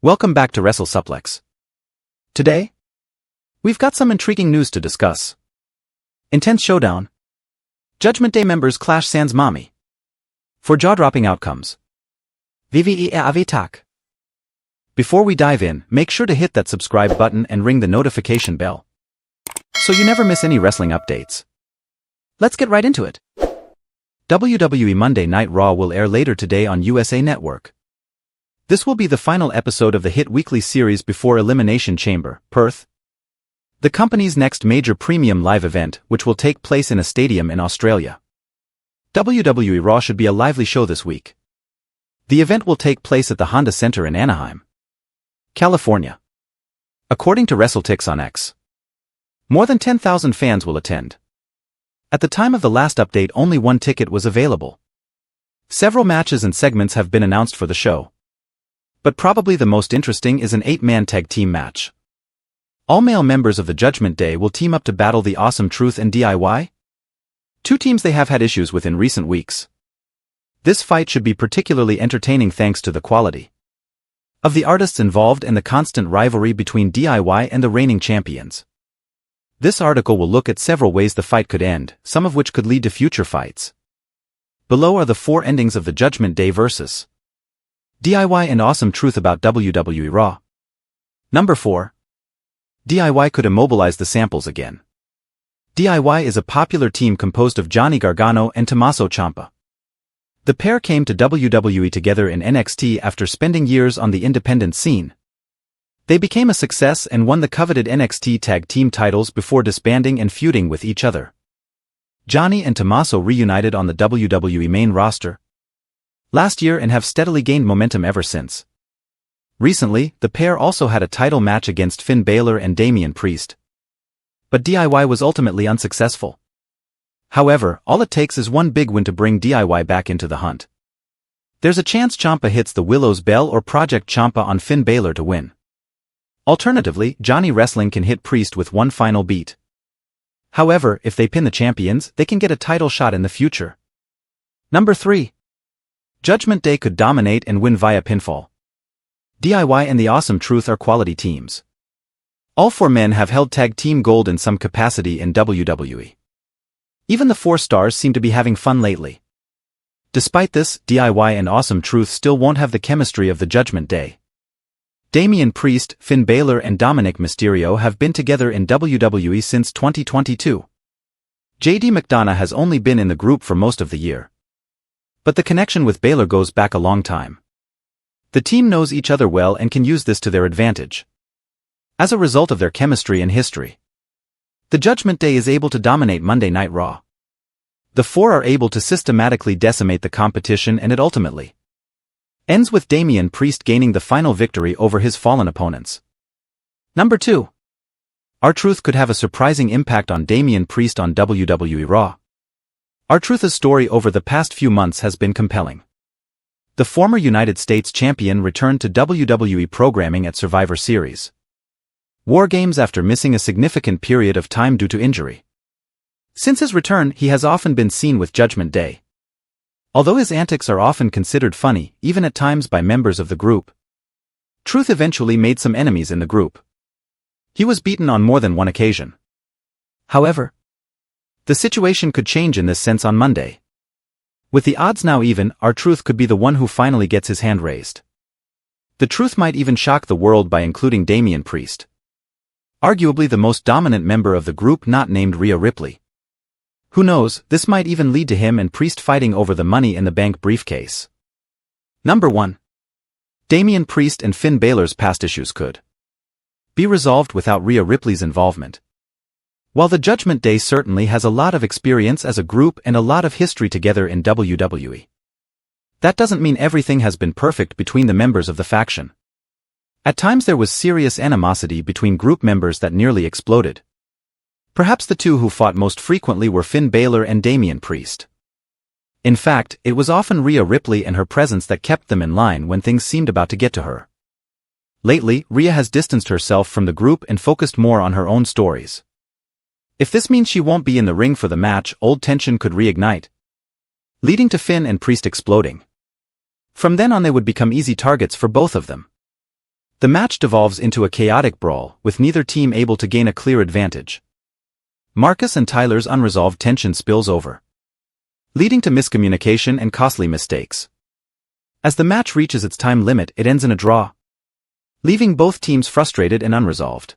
Welcome back to WrestleSuplex. Today, we've got some intriguing news to discuss. Intense showdown. Judgment Day members clash sans Mami. For jaw-dropping outcomes. WWE Tak. Before we dive in, make sure to hit that subscribe button and ring the notification bell, so you never miss any wrestling updates. Let's get right into it. WWE Monday Night Raw will air later today on USA Network. This will be the final episode of the hit weekly series before Elimination Chamber, Perth, the company's next major premium live event, which will take place in a stadium in Australia. WWE Raw should be a lively show this week. The event will take place at the Honda Center in Anaheim, California. According to WrestleTix on X, more than 10,000 fans will attend. At the time of the last update, only one ticket was available. Several matches and segments have been announced for the show, but probably the most interesting is an 8-man tag team match. All male members of the Judgment Day will team up to battle the Awesome Truth and DIY, two teams they have had issues with in recent weeks. This fight should be particularly entertaining thanks to the quality of the artists involved and the constant rivalry between DIY and the reigning champions. This article will look at several ways the fight could end, some of which could lead to future fights. Below are the 4 endings of the Judgment Day versus DIY and Awesome Truth about WWE Raw. Number 4. DIY could immobilize the samples again. DIY is a popular team composed of Johnny Gargano and Tommaso Ciampa. The pair came to WWE together in NXT after spending years on the independent scene. They became a success and won the coveted NXT tag team titles before disbanding and feuding with each other. Johnny and Tommaso reunited on the WWE main roster last year and have steadily gained momentum ever since. Recently, the pair also had a title match against Finn Baylor and Damian Priest, but DIY was ultimately unsuccessful. However, all it takes is one big win to bring DIY back into the hunt. There's a chance Ciampa hits the Willow's Bell or Project Ciampa on Finn Baylor to win. Alternatively, Johnny Wrestling can hit Priest with one final beat. However, if they pin the champions, they can get a title shot in the future. Number 3. Judgment Day could dominate and win via pinfall. DIY and the Awesome Truth are quality teams. All 4 men have held tag team gold in some capacity in WWE. Even the 4 stars seem to be having fun lately. Despite this, DIY and Awesome Truth still won't have the chemistry of the Judgment Day. Damian Priest, Finn Baylor and Dominik Mysterio have been together in WWE since 2022. JD McDonough has only been in the group for most of the year, but the connection with Baylor goes back a long time. The team knows each other well and can use this to their advantage. As a result of their chemistry and history, the Judgment Day is able to dominate Monday Night Raw. The 4 are able to systematically decimate the competition, and it ultimately ends with Damian Priest gaining the final victory over his fallen opponents. Number 2. R-Truth could have a surprising impact on Damian Priest on WWE Raw. R-Truth's story over the past few months has been compelling. The former United States champion returned to WWE programming at Survivor Series War Games after missing a significant period of time due to injury. Since his return, he has often been seen with Judgment Day. Although his antics are often considered funny, even at times by members of the group, Truth eventually made some enemies in the group. He was beaten on more than one occasion. However, the situation could change in this sense on Monday. With the odds now even, R-Truth could be the one who finally gets his hand raised. The Truth might even shock the world by including Damian Priest, arguably the most dominant member of the group not named Rhea Ripley. Who knows, this might even lead to him and Priest fighting over the Money in the Bank briefcase. Number 1. Damian Priest and Finn Baylor's past issues could be resolved without Rhea Ripley's involvement. While the Judgment Day certainly has a lot of experience as a group and a lot of history together in WWE, that doesn't mean everything has been perfect between the members of the faction. At times there was serious animosity between group members that nearly exploded. Perhaps the 2 who fought most frequently were Finn Baylor and Damian Priest. In fact, it was often Rhea Ripley and her presence that kept them in line when things seemed about to get to her. Lately, Rhea has distanced herself from the group and focused more on her own stories. If this means she won't be in the ring for the match, old tension could reignite, leading to Finn and Priest exploding. From then on they would become easy targets for both of them. The match devolves into a chaotic brawl, with neither team able to gain a clear advantage. Marcus and Tyler's unresolved tension spills over, leading to miscommunication and costly mistakes. As the match reaches its time limit, it ends in a draw, leaving both teams frustrated and unresolved.